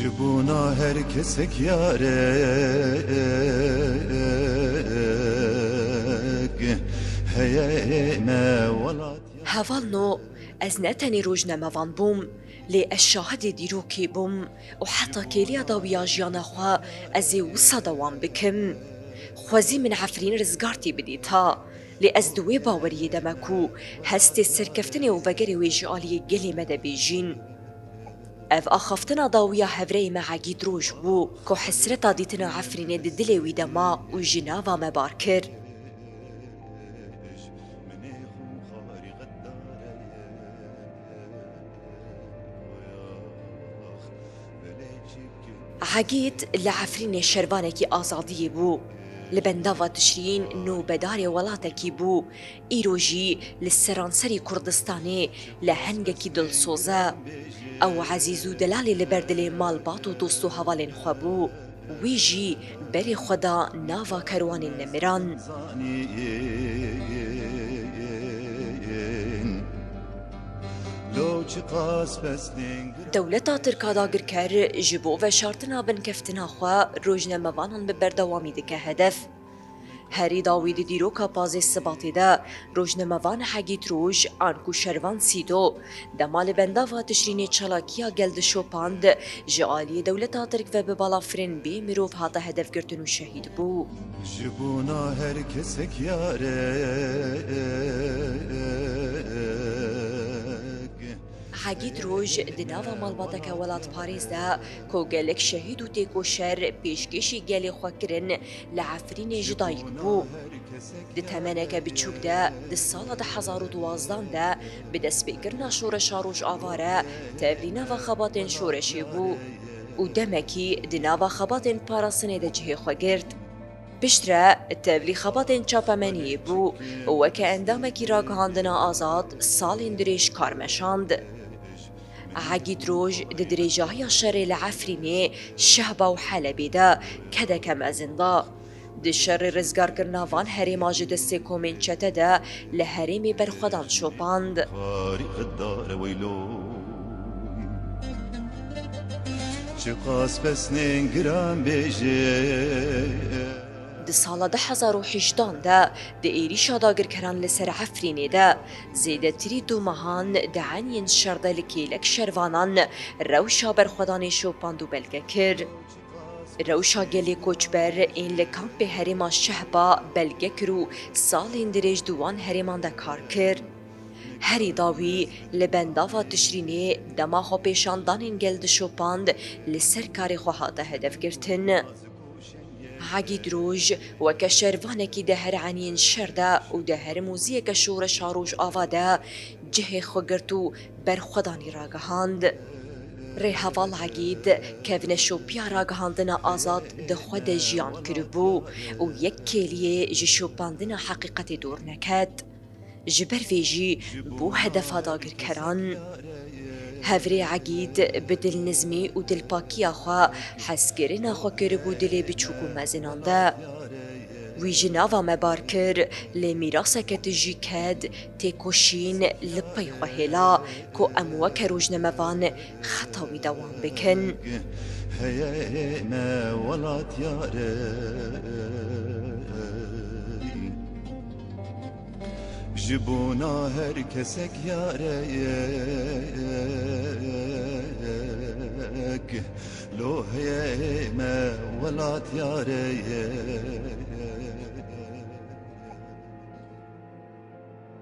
جبونا her kesek yarek heye me velat هافالنو از نتنی روژنه موان بوم لی الشاهد دیروکی بوم و حتی کلیا داویا جیانا خوا ازی وصا دوام بکم خوازی من عفرین رزگارتی بدیتا لی از دوی باوری دمکو هستی سرکفتنی و وگری ویجالی گلی مده بیجین اف آخافتنا داویا هفري معاقي دروج بو كو حسرتا ديتنا عفرين ددلي ويدما و جناوا مباركر عقيت لعفرين شربانكي آزادي بو لبنداوا تشرين نو بداري ولاتكي بو إيروجي للسرانسري كردستاني لهنگكي دلسوزا او عزیزو دلالی لبردلی مال باتو دوستو حوالین خوابو ویجی بری خدا ناوا کروان نمیران دولتا ترکادا گرکر جبو و شارتنا بن کفتنا خوا روجنا موانان ببردوامی دکه هدف هری داوید دیروکا پازی سباتی ده روژنموان حگیت روژ آنکو شروان سیدو دمال بندا و تشرین چلاکیا گلد شوپاند جعالی دولتا ترک و ببالا فرین بی مروف هاتا هدف گرتن و شهید بو جبونا هر کسک حگید روژ دناوا مالباتکا ولات پاریز ده کو گلک شهید و تیکو شر پیشکشی گلی خوکرن لعفرین جدایک بو ده تمنک بچوک ده ده سال ده 2012 ده بدست بکرنا شورش آروش آواره تبلینا و خباتن شورشی بو و دمکی دناوا خباتن پاراسنه ده جهی خوگرد بشترا تبلی خباتن چاپمنی بو و که اندامکی را گهاندنا آزاد سالین دریش کارمشاند عقید روج د درجاهی شر لعفرینه شهبه و حلبی ده کده کم ازنده د شر رزگار کرناوان هریم آجد سیکومین چته ده لحریم برخودان شوپاند خارق دار ویلو چقاس بسنین گرام بیجه د سالا 2018 ده د ایریشا داگر کران لسر عفرینه ده زیده تری دو مهان دعانین شرده لکیلک شروانان روشا برخودانی شوپاندو بلگه کر روشا گلی کوچبر این لکامپ هریما شهبا بلگه کرو سالین دریج دوان هریمان ده کار کر هری داوی لبنداوا تشرینه دماغو پیشاندانین گلد شوپاند لسر کاری خواهاته هدف گرتن عقید روژ و که شروانکی ده هر عنین شرده و ده هر موزیه که شور شاروش آواده جه خوگرتو بر خودانی راگهاند ری هوال عقید که ونشوپیا راگهاندنا آزاد ده خود جیان کربو و یک کلیه جشوپاندنا حقیقت دور نکد جبر ویجی بو هدفا داگر کران هفری عقید بدل نزمی و دل پاکی آخوا حسگرین آخوا کربو دلی بچوکو مزنانده وی جناوا مبار کر لی میراسه که تجی کد تیکوشین لپی خوهلا کو اموا که روژ نموان خطاوی دوام بکن هیه ما ولات یاره جبونا هر کسک یارek لو هیه ما ولات یاره